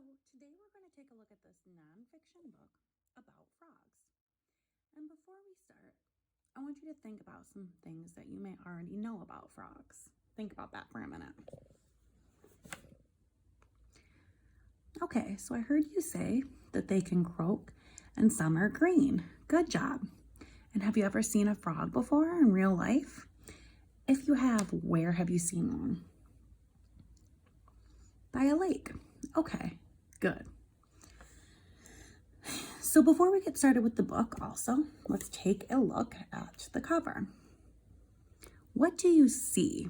Today we're going to take a look at this nonfiction book about frogs. And before we start, I want you to think about some things that you may already know about frogs. Think about that for a minute. Okay, so I heard you say that they can croak and some are green. Good job. And have you ever seen a frog before in real life? If you have, where have you seen one? By a lake. Okay, good. So before we get started with the book also, let's take a look at the cover. What do you see?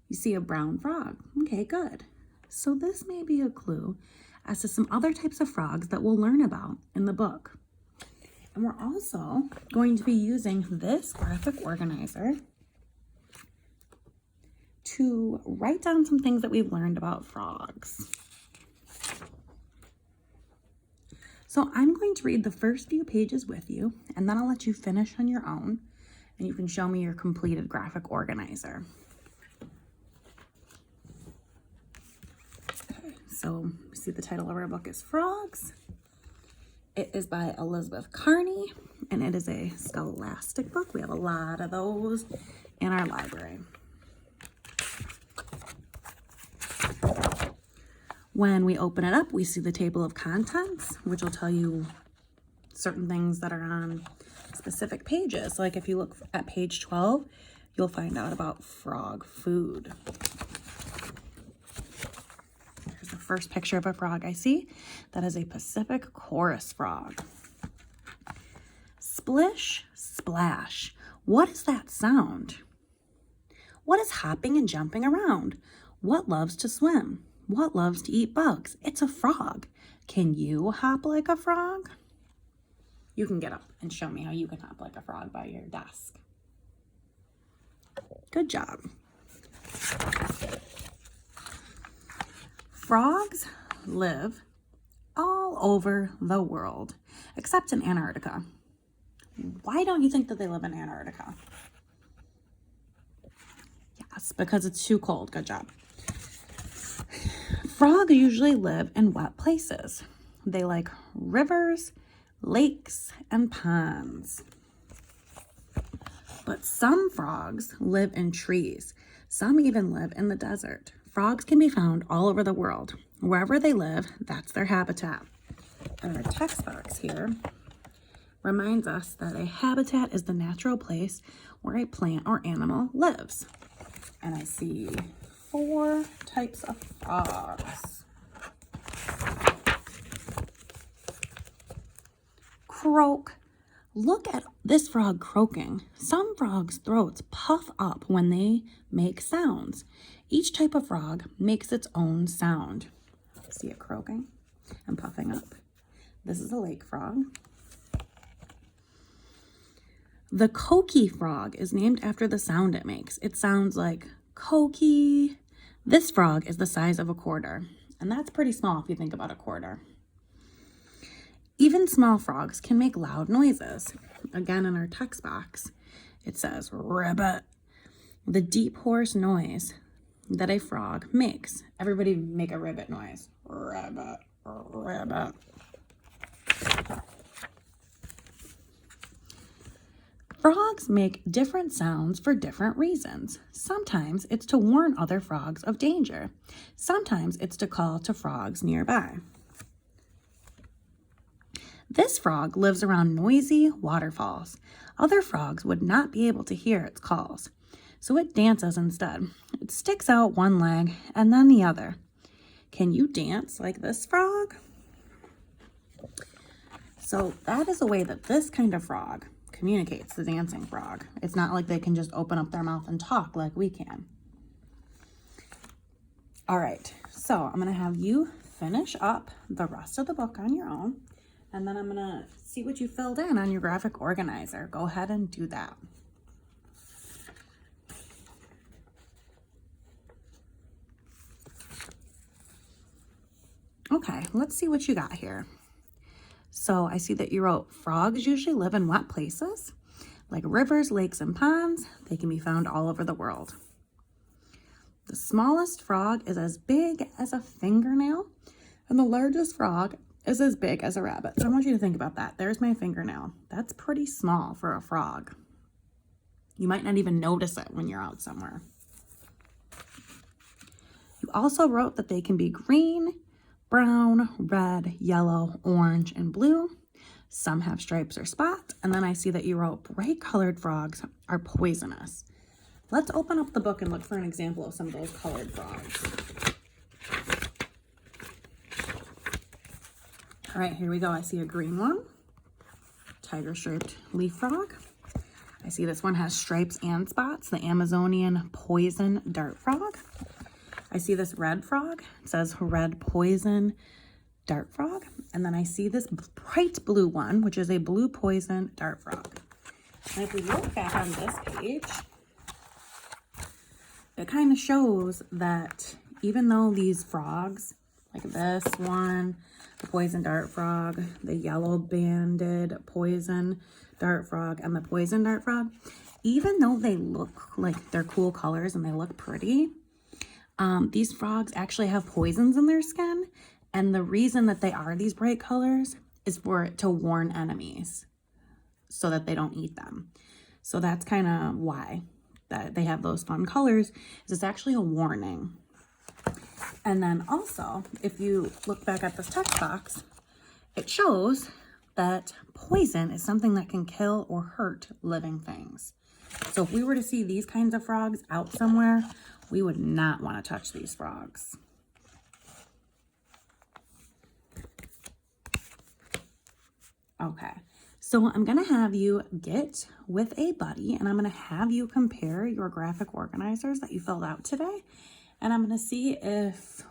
You see a brown frog. Okay, good. So this may be a clue as to some other types of frogs that we'll learn about in the book. And we're also going to be using this graphic organizer to write down some things that we've learned about frogs. So I'm going to read the first few pages with you, and then I'll let you finish on your own, and you can show me your completed graphic organizer. Okay, so you see the title of our book is Frogs. It is by Elizabeth Carney, and it is a scholastic book. We have a lot of those in our library. When we open it up, we see the table of contents, which will tell you certain things that are on specific pages. Like if you look at page 12, you'll find out about frog food. Here's the first picture of a frog I see. That is a Pacific chorus frog. Splish, splash. What is that sound? What is hopping and jumping around? What loves to swim? What loves to eat bugs? It's a frog. Can you hop like a frog? You can get up and show me how you can hop like a frog by your desk. Good job. Frogs live all over the world, except in Antarctica. Why don't you think that they live in Antarctica? Yes, because it's too cold. Good job. Frogs usually live in wet places. They like rivers, lakes, and ponds. But some frogs live in trees. Some even live in the desert. Frogs can be found all over the world. Wherever they live, that's their habitat. And our text box here reminds us that a habitat is the natural place where a plant or animal lives. And I see 4 types of frogs. Croak. Look at this frog croaking. Some frogs' throats puff up when they make sounds. Each type of frog makes its own sound. See it croaking and puffing up. This is a lake frog. The coqui frog is named after the sound it makes. It sounds like coqui. This frog is the size of a quarter, and that's pretty small if you think about a quarter. Even small frogs can make loud noises. Again, in our text box, it says ribbit, the deep hoarse noise that a frog makes. Everybody make a ribbit noise. Ribbit, ribbit. Frogs make different sounds for different reasons. Sometimes it's to warn other frogs of danger. Sometimes it's to call to frogs nearby. This frog lives around noisy waterfalls. Other frogs would not be able to hear its calls, so it dances instead. It sticks out one leg and then the other. Can you dance like this frog? So that is a way that this kind of frog communicates, the dancing frog. It's not like they can just open up their mouth and talk like we can. All right, so I'm gonna have you finish up the rest of the book on your own, and then I'm gonna see what you filled in on your graphic organizer. Go ahead and do that. Okay, let's see what you got here. So I see that you wrote, frogs usually live in wet places, like rivers, lakes, and ponds. They can be found all over the world. The smallest frog is as big as a fingernail, and the largest frog is as big as a rabbit. So I want you to think about that. There's my fingernail. That's pretty small for a frog. You might not even notice it when you're out somewhere. You also wrote that they can be green, brown, red, yellow, orange, and blue. Some have stripes or spots. And then I see that you wrote bright colored frogs are poisonous. Let's open up the book and look for an example of some of those colored frogs. All right, here we go. I see a green one, tiger striped leaf frog. I see this one has stripes and spots, the Amazonian poison dart frog. I see this red frog. It says red poison dart frog. And then I see this bright blue one, which is a blue poison dart frog. And if we look back on this page, it kind of shows that even though these frogs, like this one, the poison dart frog, the yellow banded poison dart frog, and the poison dart frog, even though they look like they're cool colors and they look pretty, these frogs actually have poisons in their skin. And the reason that they are these bright colors is for it to warn enemies so that they don't eat them. So that's kind of why that they have those fun colors, is it's actually a warning. And then also, if you look back at this text box, it shows that poison is something that can kill or hurt living things. So if we were to see these kinds of frogs out somewhere, we would not want to touch these frogs. Okay, so I'm going to have you get with a buddy, and I'm going to have you compare your graphic organizers that you filled out today. And I'm going to see if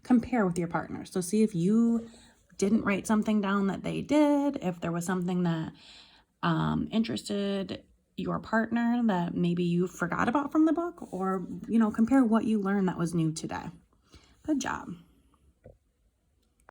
compare with your partner. So see if you didn't write something down that they did, if there was something that interested your partner that maybe you forgot about from the book, or, compare what you learned that was new today. Good job.